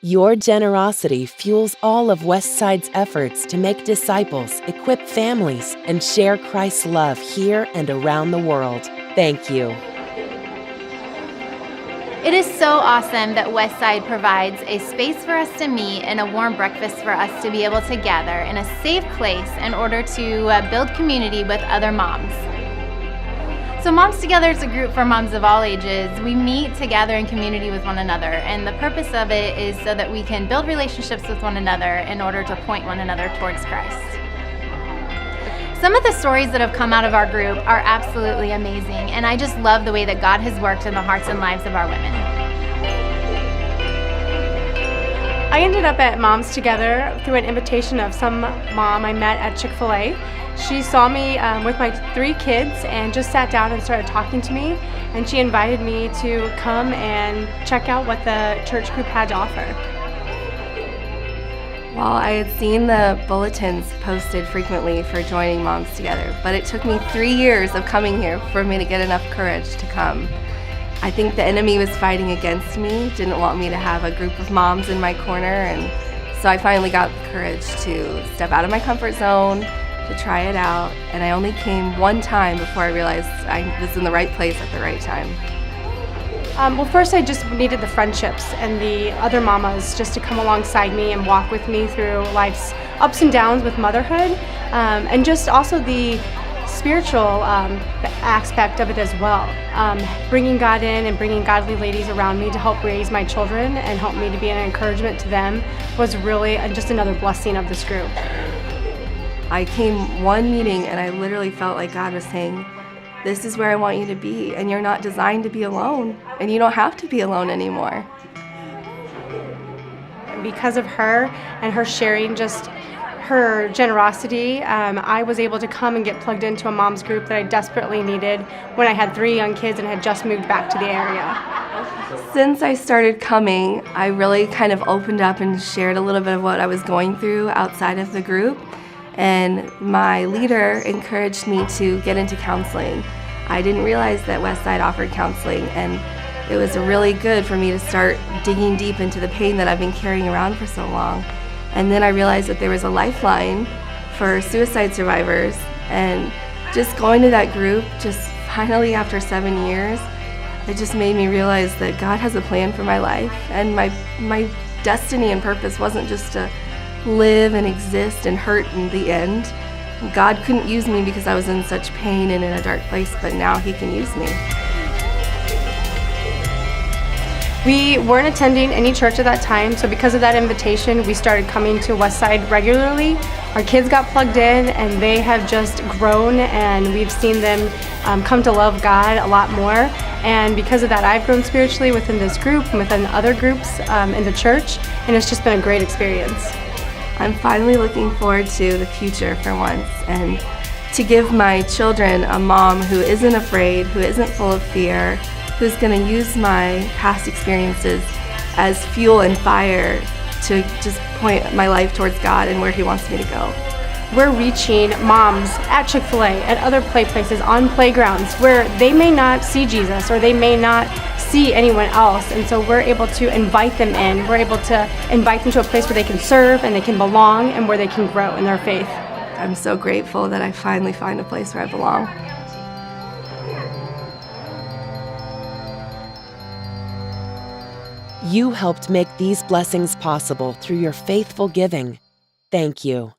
Your generosity fuels all of Westside's efforts to make disciples, equip families, and share Christ's love here and around the world. Thank you. It is so awesome that Westside provides a space for us to meet and a warm breakfast for us to be able to gather in a safe place in order to build community with other moms. So Moms Together is a group for moms of all ages. We meet to gather in community with one another, and the purpose of it is so that we can build relationships with one another in order to point one another towards Christ. Some of the stories that have come out of our group are absolutely amazing, and I just love the way that God has worked in the hearts and lives of our women. I ended up at Moms Together through an invitation of some mom I met at Chick-fil-A. She saw me with my 3 kids and just sat down and started talking to me, and she invited me to come and check out what the church group had to offer. Well, I had seen the bulletins posted frequently for joining Moms Together, but it took me 3 years of coming here for me to get enough courage to come. I think the enemy was fighting against me, didn't want me to have a group of moms in my corner, and so I finally got the courage to step out of my comfort zone, to try it out, and I only came one time before I realized I was in the right place at the right time. Well, first I just needed the friendships and the other mamas just to come alongside me and walk with me through life's ups and downs with motherhood, and just also the spiritual aspect of it as well. Bringing God in and bringing godly ladies around me to help raise my children and help me to be an encouragement to them was really just another blessing of this group. I came one meeting and I literally felt like God was saying, this is where I want you to be, and you're not designed to be alone, and you don't have to be alone anymore. Because of her and her sharing just her generosity, I was able to come and get plugged into a mom's group that I desperately needed when I had 3 young kids and had just moved back to the area. Since I started coming, I really kind of opened up and shared a little bit of what I was going through outside of the group. And my leader encouraged me to get into counseling. I didn't realize that Westside offered counseling, and it was really good for me to start digging deep into the pain that I've been carrying around for so long. And then I realized that there was a lifeline for suicide survivors, and just going to that group, just finally after 7 years, it just made me realize that God has a plan for my life, and my destiny and purpose wasn't just to live and exist and hurt in the end. God couldn't use me because I was in such pain and in a dark place, but now He can use me. We weren't attending any church at that time, so because of that invitation, we started coming to Westside regularly. Our kids got plugged in, and they have just grown, and we've seen them come to love God a lot more. And because of that, I've grown spiritually within this group and within other groups in the church, and it's just been a great experience. I'm finally looking forward to the future for once, and to give my children a mom who isn't afraid, who isn't full of fear, who's going to use my past experiences as fuel and fire to just point my life towards God and where He wants me to go. We're reaching moms at Chick-fil-A, at other play places, on playgrounds where they may not see Jesus or they may not see anyone else, and so we're able to invite them in. We're able to invite them to a place where they can serve and they can belong and where they can grow in their faith. I'm so grateful that I finally find a place where I belong. You helped make these blessings possible through your faithful giving. Thank you.